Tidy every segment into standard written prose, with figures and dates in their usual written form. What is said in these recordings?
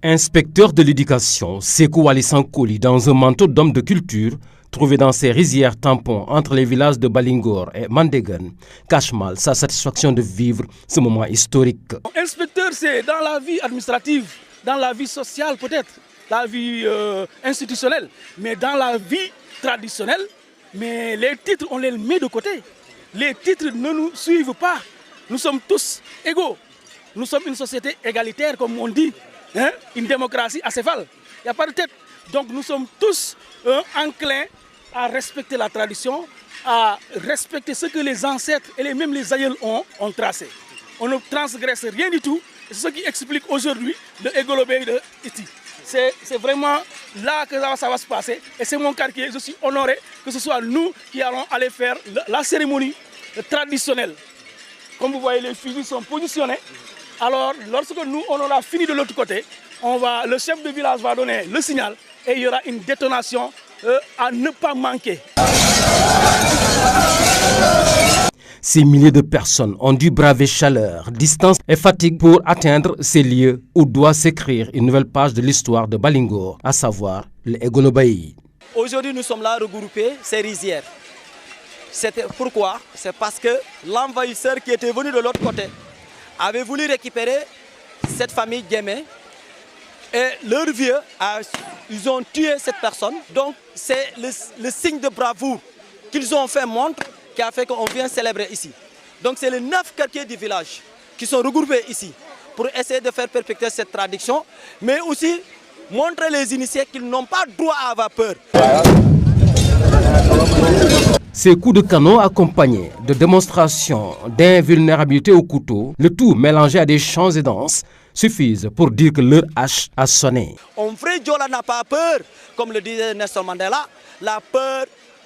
Inspecteur de l'éducation, Sékou Ali Sankoli, dans un manteau d'homme de culture, trouvé dans ses rizières tampons entre les villages de Balingor et Mandégan, cache mal sa satisfaction de vivre ce moment historique. Inspecteur, c'est dans la vie administrative, dans la vie sociale peut-être, la vie institutionnelle, mais dans la vie traditionnelle, mais les titres, on les met de côté. Les titres ne nous suivent pas. Nous sommes tous égaux. Nous sommes une société égalitaire, comme on dit. Une démocratie acéphale, il n'y a pas de tête. Donc nous sommes tous enclins à respecter la tradition, à respecter ce que les ancêtres et même les aïeuls ont tracé. On ne transgresse rien du tout. C'est ce qui explique aujourd'hui le Egolobey de Iti. C'est vraiment là que ça va se passer. Et c'est mon quartier. Je suis honoré que ce soit nous qui allons aller faire la cérémonie traditionnelle. Comme vous voyez, les fusils sont positionnés. Alors, lorsque nous, on aura fini de l'autre côté, le chef de village va donner le signal et il y aura une détonation à ne pas manquer. Ces milliers de personnes ont dû braver chaleur, distance et fatigue pour atteindre ces lieux où doit s'écrire une nouvelle page de l'histoire de Balingor, à savoir le Egolobey. Aujourd'hui, nous sommes là regroupés, ces rizières. Pourquoi? C'est parce que l'envahisseur qui était venu de l'autre côté avait voulu récupérer cette famille Guémé et leurs vieux, ils ont tué cette personne. Donc c'est le signe de bravoure qu'ils ont fait montre qui a fait qu'on vient célébrer ici. Donc c'est les 9 quartiers du village qui sont regroupés ici pour essayer de faire perpétuer cette tradition, mais aussi montrer les initiés qu'ils n'ont pas droit à avoir peur. Ces coups de canon accompagnés de démonstrations d'invulnérabilité au couteau, le tout mélangé à des chants et danses, suffisent pour dire que leur hache a sonné. Un vrai Diola n'a pas peur, comme le disait Nelson Mandela, la peur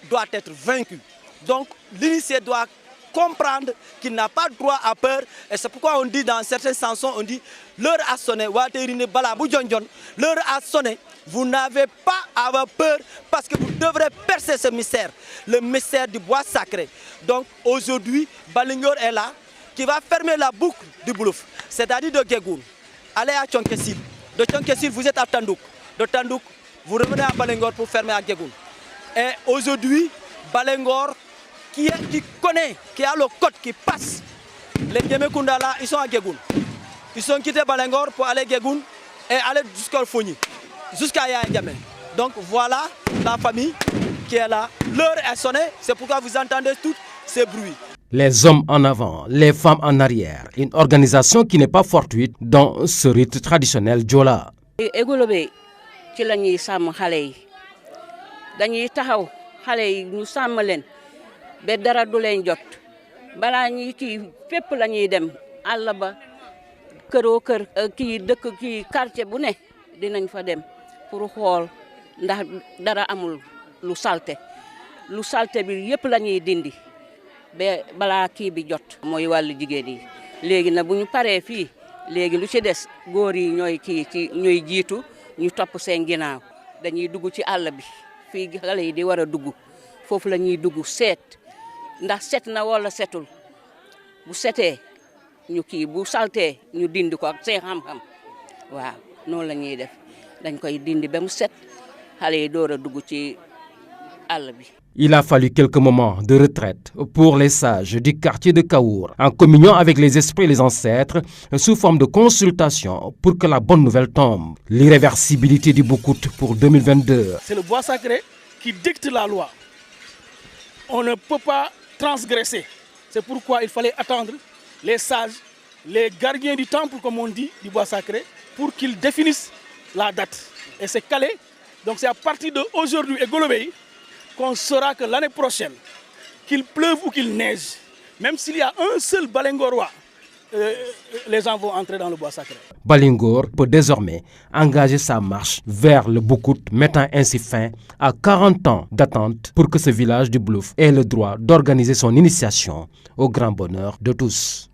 doit être vaincue. Donc l'initié doit comprendre qu'il n'a pas droit à peur, et c'est pourquoi on dit dans certaines chansons, on dit l'heure a sonné, l'heure a sonné, vous n'avez pas à avoir peur parce que vous devrez percer ce mystère, le mystère du bois sacré. Donc aujourd'hui, Balingor est là, qui va fermer la boucle du Boulouf, c'est-à-dire de Gegoun. Allez à Tchonkessil, de Tchonkessil vous êtes à Tandouk, de Tandouk vous revenez à Balingor pour fermer à Gegoun. Et aujourd'hui, Balingor, qui connaît, qui a le code qui passe. Les Guémé-Kounda là, ils sont à Gegoun. Ils ont quitté Balingor pour aller à Gegoun et aller jusqu'à Foni, jusqu'à Yaïgamé. Donc voilà la famille qui est là. L'heure est sonnée, c'est pourquoi vous entendez tous ces bruits. Les hommes en avant, les femmes en arrière. Une organisation qui n'est pas fortuite dans ce rite traditionnel Diola. Egolobey, ci lañuy sam xalé yi. Dañuy taxaw xalé yi ñu sam leen. Be dara du leen jot balaa ñuy kii fépp la ñuy dem àll ba këroo kër kii dëkk kii quartier bu ne dinañ fa dem pour xool ndax dara amul lu salte bi yëpp la ñuy dindi ba balaa kii bi jot. mooy wàllu jigéen yi léegi nag bu ñu paree fii léegi lu ci des góor yi ñooy jiitu ñu topp seen ginnaaw dañuy dugg ci àll bi fii xale yi di war a dugg foofu la ñuy dugg seet. ndax set na wala setul bu setee ñu kii bu saltee ñu dindi ko ak seen xam-xam waaw noonu la ñuy def dañ koy dindi ba mu set xale yi door a dugg ci àll bi. Il a fallu quelques moments de retraite pour les sages du quartier de Kaour, en communion avec les esprits et les ancêtres, sous forme de consultation pour que la bonne nouvelle tombe. L'irréversibilité du Boukout pour 2022. C'est le bois sacré qui dicte la loi. On ne peut pas transgresser. C'est pourquoi il fallait attendre les sages, les gardiens du temple, comme on dit, du bois sacré, pour qu'ils définissent la date. Et c'est calé. Donc c'est à partir d'aujourd'hui, Egolobey, qu'on saura que l'année prochaine, qu'il pleuve ou qu'il neige, même s'il y a un seul Balingorois, les gens vont entrer dans le bois sacré. Balingor peut désormais engager sa marche vers le Boukout, mettant ainsi fin à 40 ans d'attente pour que ce village du Boulouf ait le droit d'organiser son initiation au grand bonheur de tous.